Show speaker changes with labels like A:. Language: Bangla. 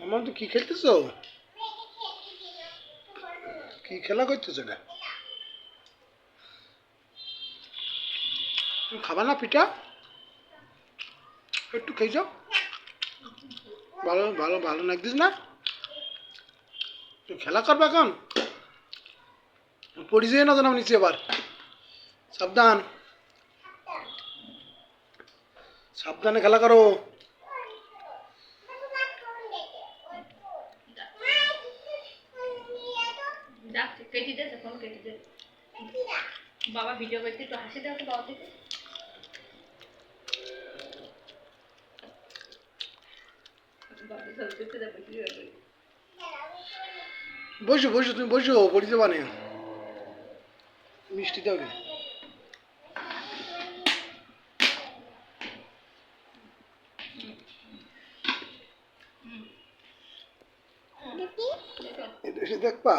A: আমার তো কি খেলতেছো? কি খেলা করতেছো এটা? তুমি খাবা না পিঠা? একটু খেয়ে যাও। ভালো ভালো ভালো লাগছিস না? তুমি খেলা করবে এখন? পড়ে যেয়ে না জানাম নিচে আবার। সাবধান, সাবধানে খেলা করো।
B: কেটে দে, ফোন কেটে দে। বাবা ভিডিও করতে একটু হাসি দাও তো বাবা থেকে।
A: বসো বসো, তুমি বসো, পড়ে যাবা না। মিষ্টি দাও রে। এটা এসে দেখবা।